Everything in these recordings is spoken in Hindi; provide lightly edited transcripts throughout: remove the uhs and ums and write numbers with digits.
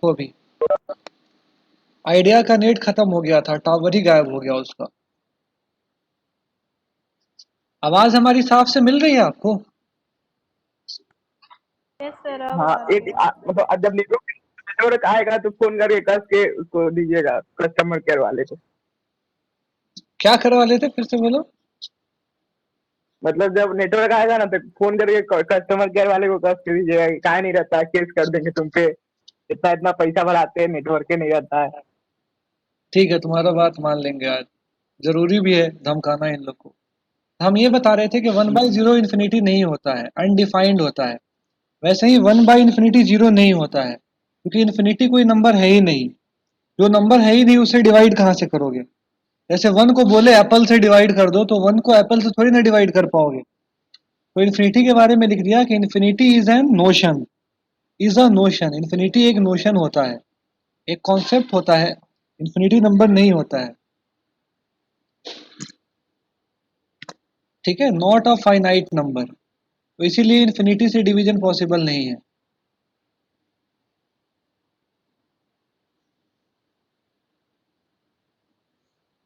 को भी। आइडिया का नेट खत्म हो गया था, टावर ही गायब हो गया उसका। आवाज हमारी साफ से मिल रही है आपको? यस सर, अब हाँ, आ रही एक है। मतलब जब नेटवर्क आएगा तो फोन करके कस के उसको दीजिएगा कस्टमर केयर वाले को। क्या करवा लेते, फिर से बोलो। मतलब जब नेटवर्क आएगा ना तो फोन करके कस्टमर केयर वाले को कस के दीजिएगा कि काहे नहीं रहता है, केस कर देंगे तुम पे, इतना इतना पैसा भराते हैं नेटवर्क ही नहीं रहता है। ठीक है, तुम्हारा बात मान लेंगे आज। जरूरी भी है धमकाना इन लोग को। हम ये बता रहे थे कि 1/0 इन्फिनिटी नहीं होता है, अनडिफाइंड होता है। वैसे ही 1/इन्फिनिटी 0 नहीं होता है, क्योंकि इन्फिनिटी कोई नंबर है ही नहीं। जो नंबर है ही नहीं उसे डिवाइड कहाँ से करोगे? जैसे 1 को बोले एप्पल से डिवाइड कर दो, तो 1 को एप्पल से थोड़ी ना डिवाइड कर पाओगे। तो इन्फिनिटी के बारे में लिख दिया कि infinity is an notion, is a notion. Infinity एक नोशन होता है, एक कॉन्सेप्ट होता है, इन्फिनिटी नंबर नहीं होता है। ठीक है, नॉट अ फाइनाइट नंबर। तो इसीलिए इन्फिनिटी से डिवीजन पॉसिबल नहीं है।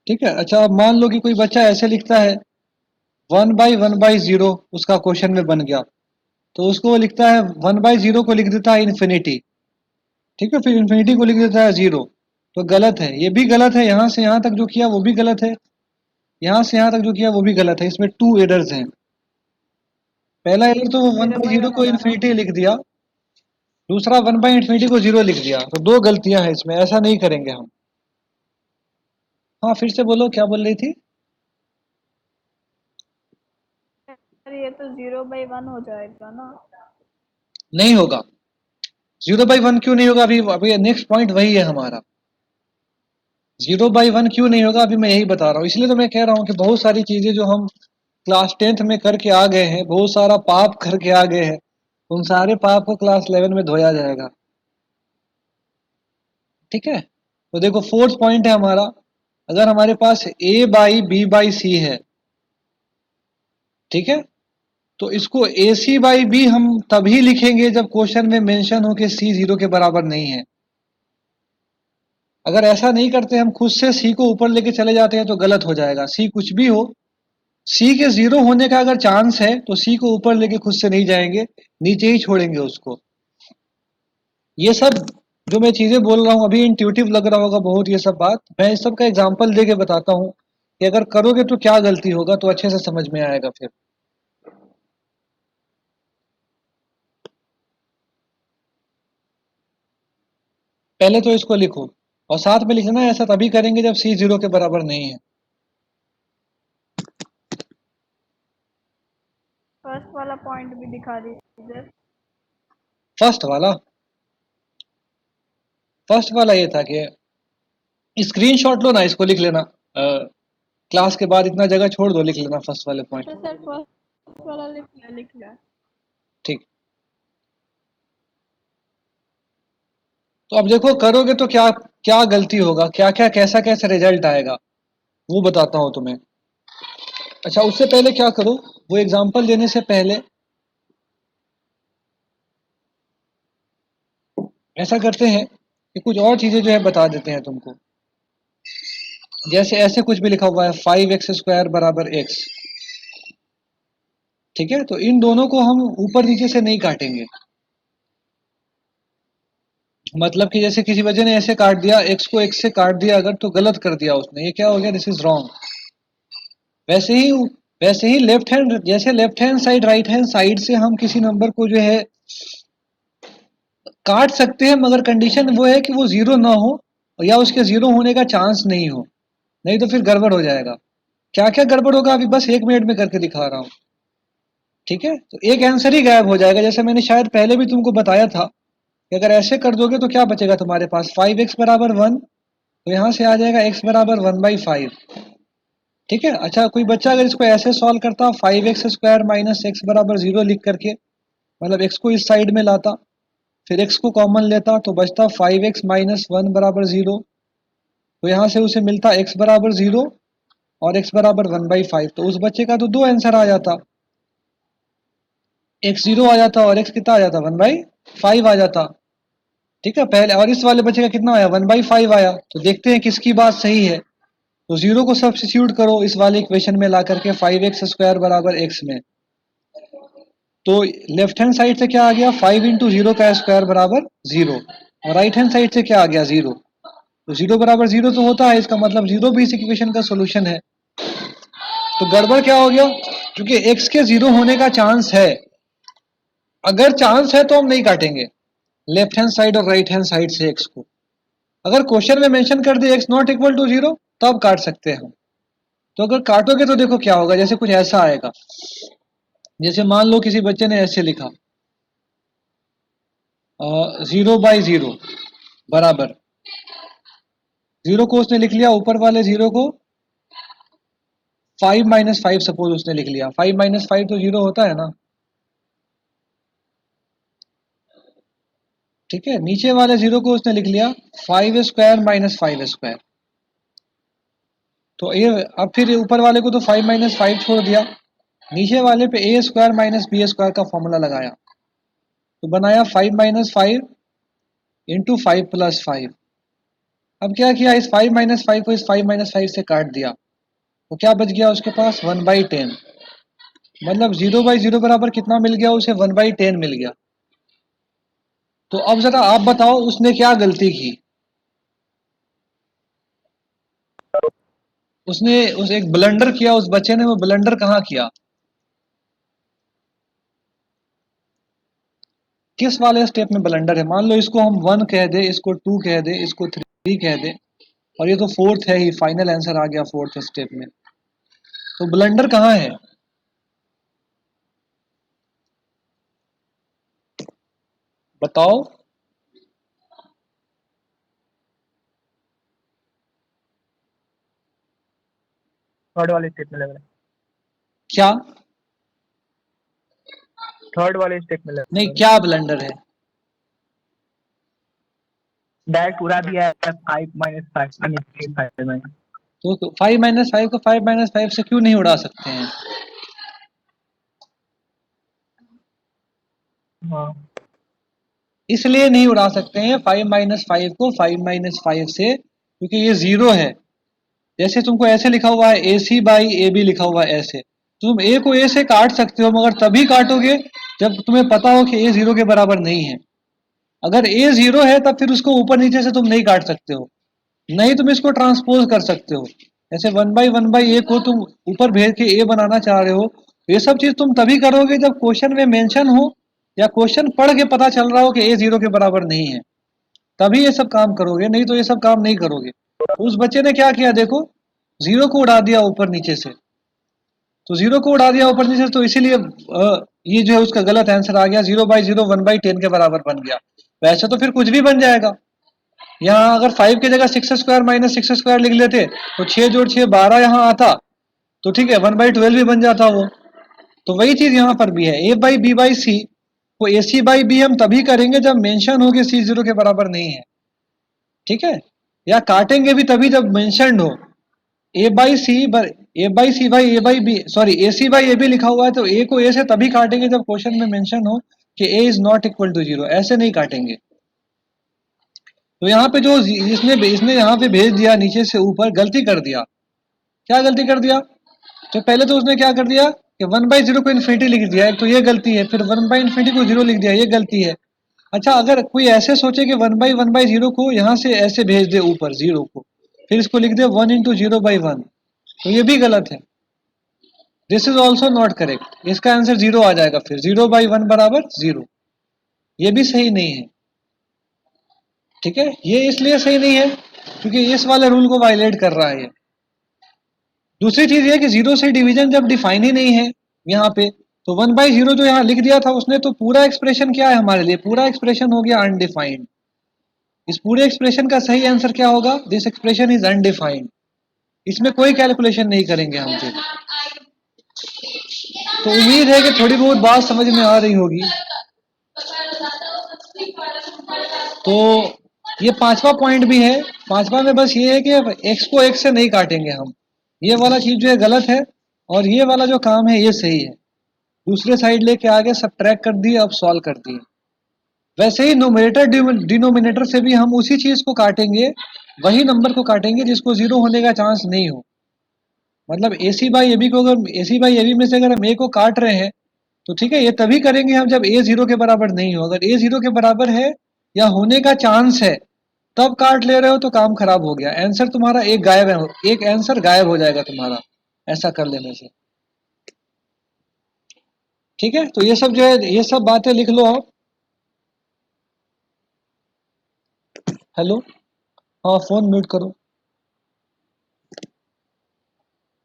ठीक है, अच्छा अब मान लो कि कोई बच्चा ऐसे लिखता है 1/1/0, उसका क्वेश्चन में बन गया, तो उसको वो लिखता है 1/0 को लिख देता है इन्फिनिटी। ठीक है, फिर इन्फिनिटी को लिख देता है 0। तो गलत है, ये भी गलत है, यहाँ से यहाँ तक जो किया वो भी गलत है, यहाँ से यहाँ तक जो किया वो भी गलत है। इसमें 2 एरर्स हैं। पहला एरर तो one zero by by zero one को होगा ना। इन्फिनिटी लिख दिया, दूसरा 1/इन्फिनिटी को 0 लिख दिया। तो 2 गलतियां हैं इसमें, ऐसा नहीं करेंगे हम। हाँ, फिर से बोलो, क्या बोल रही थी? सर ये तो 0/1 हो जाएगा ना। नहीं होगा। 0/1 क्यों नहीं होगा? अभी अभी नेक्स्ट पॉइंट वही है हमारा। 0/1 क्यों नहीं होगा, अभी मैं यही बता रहा हूँ। इसलिए तो मैं कह रहा हूँ कि बहुत सारी चीजें जो हम क्लास 10th में करके आ गए हैं, बहुत सारा पाप करके आ गए हैं, उन सारे पाप को क्लास 11 में धोया जाएगा। ठीक है, तो देखो फोर्थ पॉइंट है हमारा, अगर हमारे पास A/B/C है, ठीक है, तो इसको AC/B हम तभी लिखेंगे जब क्वेश्चन में मेंशन हो कि C 0 के बराबर नहीं है। अगर ऐसा नहीं करते, हम खुद से C को ऊपर लेके चले जाते हैं, तो गलत हो जाएगा। C कुछ भी हो, C के 0 होने का अगर चांस है तो C को ऊपर लेके खुद से नहीं जाएंगे, नीचे ही छोड़ेंगे उसको। ये सब जो मैं चीजें बोल रहा हूँ अभी इंट्यूटिव लग रहा होगा बहुत, ये सब बात मैं इस सब का एग्जांपल देके बताता हूँ कि अगर करोगे तो क्या गलती होगा, तो अच्छे से समझ में आएगा फिर। पहले तो इसको लिखो, और साथ में लिखना ऐसा तभी करेंगे जब C 0 के बराबर नहीं है। फर्स्ट वाला पॉइंट भी दिखा दीजिए। फर्स्ट वाला ये था कि स्क्रीनशॉट लो ना, इसको लिख लेना, क्लास के बाद इतना जगह छोड़ दो, लिख लेना फर्स्ट वाले पॉइंट। अच्छा सर, फर्स्ट वाला लिख लिया। ठीक। तो अब देखो करोगे तो क्या क्या गलती होगा, क्या क्या कैसा कैसा रिजल्ट आएगा, वो बताता हूं तुम्हें। अच्छा, उससे पहले क्या करो, वो एग्जाम्पल देने से पहले ऐसा करते हैं कि कुछ और चीजें जो है बता देते हैं तुमको। जैसे ऐसे कुछ भी लिखा हुआ है 5x² बराबर x। ठीक है, तो इन दोनों को हम ऊपर नीचे से नहीं काटेंगे। मतलब कि जैसे किसी वजह ने ऐसे काट दिया, x को x से काट दिया अगर, तो गलत कर दिया उसने, ये क्या हो गया, दिस इज रॉन्ग। वैसे ही वैसे ही लेफ्ट हैंड, जैसे left hand side right hand side से हम किसी नंबर को जो है काट सकते हैं, मगर कंडीशन वो है कि वो 0 ना हो, या उसके 0 होने का चांस नहीं हो, नहीं तो फिर गड़बड़ हो जाएगा। क्या क्या गड़बड़ होगा अभी बस 1 मिनट में करके दिखा रहा हूँ। ठीक है, तो एक आंसर ही गायब हो जाएगा, जैसे मैंने शायद पहले भी तुमको बताया था कि अगर ऐसे कर दोगे तो क्या बचेगा तुम्हारे पास, 5x बराबर 1, तो यहाँ से आ जाएगा x बराबर 1/5। ठीक है, अच्छा कोई बच्चा अगर इसको ऐसे सॉल्व करता 5x² माइनस x बराबर 0 लिख करके, मतलब x को इस साइड में लाता, फिर x को कॉमन लेता, तो बचता 5x माइनस 1 बराबर 0। तो यहाँ से उसे मिलता x बराबर 0 और x बराबर 1/5। तो उस बच्चे का तो 2 आंसर आ जाता, x 0 आ जाता और x कितना आ जाता, 1/5 आ जाता। ठीक है पहले, और इस वाले बच्चे का कितना आया 1/5 आया। तो देखते हैं किसकी बात सही है। तो 0 को सब्स्टिट्यूट करो इस वाले इक्वेशन में ला करके 5x² बराबर x में। तो लेफ्ट हैंड साइड से क्या आ गया 5 इंटू 0 का स्क्वायर बराबर 0, और राइट हैंड साइड से क्या आ गया 0। तो 0 बराबर 0 तो होता है, इसका मतलब 0 भी इस इक्वेशन का सोल्यूशन है। तो गड़बड़ क्या हो गया, क्योंकि x के 0 होने का चांस है, अगर चांस है तो हम नहीं काटेंगे लेफ्ट हैंड साइड और राइट हैंड साइड से x को। अगर क्वेश्चन में मेंशन कर दे x नॉट इक्वल टू 0 तब काट सकते हैं हम। तो अगर काटोगे तो देखो क्या होगा, जैसे कुछ ऐसा आएगा, जैसे मान लो किसी बच्चे ने ऐसे लिखा 0/0 बराबर, 0 को उसने लिख लिया ऊपर वाले 0 को 5 - 5 सपोज उसने लिख लिया, 5 - 5 तो 0 होता है ना। ठीक है, नीचे वाले 0 को उसने लिख लिया 5² - 5²। तो ये अब फिर ऊपर वाले को तो 5 - 5 छोड़ दिया, नीचे वाले पे a² - b² का फॉर्मूला लगाया, तो बनाया 5 - 5 इंटू 5 + 5। अब क्या किया, इस 5 - 5 को इस 5 - 5 से काट दिया, तो क्या बच गया उसके पास 1/10। मतलब 0/0 बराबर कितना मिल गया उसे 1/10 मिल गया। तो अब जरा आप बताओ उसने क्या गलती की। उसने उस एक ब्लंडर किया उस बच्चे ने, वो ब्लंडर कहाँ किया, किस वाले स्टेप में ब्लंडर है। मान लो इसको हम 1 कह दे, इसको 2 कह दे, इसको 3 कह दे, और ये तो 4th है ही, फाइनल आंसर आ गया 4th स्टेप में। तो ब्लंडर कहाँ है, बताओ। थर्ड वाले स्टेप में लग रहा है, क्या थर्ड वाले स्टेप में लग नहीं, रहा है। क्या ब्लंडर है। डायरेक्ट उड़ा दिया है 5 - 5 5 तो 5 - 5 को 5 - 5 से क्यों नहीं उड़ा सकते हैं। हाँ इसलिए नहीं उड़ा सकते हैं 5 - 5 को 5 - 5 से, क्योंकि ये 0 है। जैसे तुमको ऐसे लिखा हुआ है AC/AB लिखा हुआ है ऐसे, तो तुम A को A से काट सकते हो, मगर तभी काटोगे जब तुम्हें पता हो कि A 0 के बराबर नहीं है। अगर A 0 है तब फिर उसको ऊपर नीचे से तुम नहीं काट सकते हो, नहीं तुम इसको ट्रांसपोज कर सकते हो। जैसे 1/1/A को तुम ऊपर भेज के A बनाना चाह रहे हो, तो ये सब चीज तुम तभी करोगे जब क्वेश्चन में मेंशन हो, या क्वेश्चन पढ़ के पता चल रहा हो कि A 0 के बराबर नहीं है, तभी ये सब काम करोगे, नहीं तो ये सब काम नहीं करोगे। तो उस बच्चे ने क्या किया देखो, 0 को उड़ा दिया ऊपर नीचे से। तो 0 को उड़ा दिया ऊपर नीचे से, तो इसीलिए ये जो है उसका गलत आंसर आ गया, 0/0 1/10 के बराबर बन गया। वैसे तो फिर कुछ भी बन जाएगा, यहाँ अगर 5 की जगह 6² - 6² लिख लेते तो 6 जोड़ 6 12 यहाँ आता, तो ठीक है 1/12 भी बन जाता वो। तो वही चीज यहाँ पर भी है, A/B/C को AC/B हम तभी करेंगे जब मेंशन हो कि C 0 के बराबर नहीं है। ठीक है, या काटेंगे भी तभी जब मेंशनड हो। A/C/A/B, सॉरी AC/AB लिखा हुआ है, तो A को A से तभी काटेंगे जब क्वेश्चन में मेंशन हो कि A is not equal to 0, ऐसे नहीं काटेंगे। तो यहाँ पे जो इसने यहाँ पे भेज दिया नीचे से ऊपर, गलती कर दिया। क्या गलती कर दिया, तो पहले तो उसने क्या कर दिया कि 1/0 को इन्फिनिटी लिख दिया, एक तो ये गलती है, फिर 1/∞ को 0 लिख दिया, ये गलती है। अच्छा, अगर कोई ऐसे सोचे कि 1/1/0 को यहाँ से ऐसे भेज दे ऊपर 0 को, फिर इसको लिख दे 1 इंटू 0/1, तो ये भी गलत है। This is also not correct, इसका आंसर 0 आ जाएगा, फिर 0/1 बराबर 0, ये भी सही नहीं है। ठीक है, ये इसलिए सही नहीं है क्योंकि इस वाले रूल को वायलेट कर रहा है ये। दूसरी चीज ये कि 0 से डिवीजन जब डिफाइन ही नहीं है यहाँ पे, तो 1/0 जो यहाँ लिख दिया था उसने, तो पूरा एक्सप्रेशन क्या है हमारे लिए, पूरा एक्सप्रेशन हो गया अनडिफाइंड। इस पूरे एक्सप्रेशन का सही आंसर क्या होगा, दिस एक्सप्रेशन इज अनडिफाइंड, इसमें कोई कैलकुलेशन नहीं करेंगे हम फिर। तो उम्मीद है कि थोड़ी बहुत बात समझ में आ रही होगी। तो ये पांचवा पॉइंट भी है, पांचवा में बस ये है कि x को x से नहीं काटेंगे हम, ये वाला चीज जो है गलत है, और ये वाला जो काम है ये सही है। दूसरे साइड लेके आगे सब्ट्रैक्ट कर दिए, अब सॉल्व कर दिए। वैसे ही नोमिनेटर डिनोमिनेटर से भी हम उसी चीज को काटेंगे, वही नंबर को काटेंगे जिसको जीरो होने का चांस नहीं हो। मतलब AC बाई AB को, अगर AC बाई AB में से अगर हम A को काट रहे हैं तो ठीक है, ये तभी करेंगे हम जब A जीरो के बराबर नहीं हो। अगर A जीरो के बराबर है या होने का चांस है तब काट ले रहे हो तो काम खराब हो गया, आंसर तुम्हारा एक गायब है, एक आंसर गायब हो जाएगा तुम्हारा ऐसा कर लेने से। ठीक है, तो ये सब जो है, ये सब बातें लिख लो आप। हेलो, हाँ फोन म्यूट करो।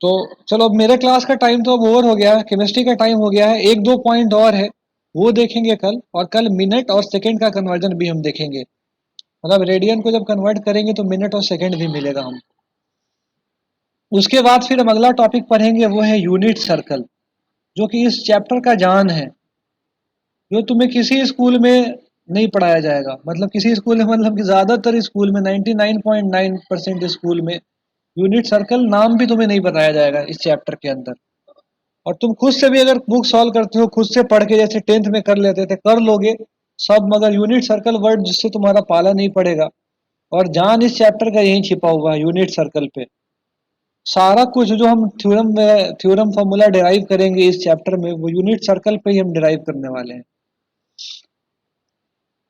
तो चलो, अब मेरे क्लास का टाइम तो अब ओवर हो गया है, केमिस्ट्री का टाइम हो गया है। एक दो पॉइंट और है वो देखेंगे कल, और कल मिनट और सेकंड का कन्वर्जन भी हम देखेंगे। मतलब रेडियन को जब कन्वर्ट करेंगे तो मिनट और सेकंड भी मिलेगा हम। उसके बाद फिर हम अगला टॉपिक पढ़ेंगे, वो है यूनिट सर्कल, जो कि इस चैप्टर का जान है, जो तुम्हें किसी स्कूल में नहीं पढ़ाया जाएगा। मतलब किसी स्कूल में, मतलब कि ज़्यादातर स्कूल में 99.9% स्कूल में यूनिट सर्कल नाम भी तुम्हें नहीं बताया जाएगा इस चैप्टर के अंदर। और तुम खुद से भी अगर बुक सॉल्व करते हो, खुद से पढ़ के जैसे 10th में कर लेते थे, कर लोगे सब, मगर यूनिट सर्कल वर्ड जिससे तुम्हारा पाला नहीं पड़ेगा। और जान इस चैप्टर का यही छिपा हुआ है, यूनिट सर्कल पे। सारा कुछ जो हम थ्योरम फॉर्मूला डिराइव करेंगे इस चैप्टर में, वो यूनिट सर्कल पे ही हम डिराइव करने वाले हैं।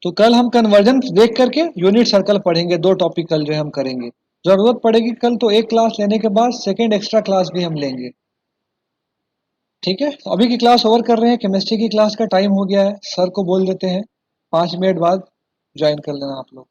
तो कल हम कन्वर्जन देख करके यूनिट सर्कल पढ़ेंगे। दो टॉपिक कल जो है हम करेंगे। जरूरत पड़ेगी कल तो एक क्लास लेने के बाद सेकेंड एक्स्ट्रा क्लास भी हम लेंगे। ठीक है, तो अभी की क्लास ओवर कर रहे हैं, केमिस्ट्री की क्लास का टाइम हो गया है। सर को बोल देते हैं 5 मिनट बाद ज्वाइन कर लेना आप लोग।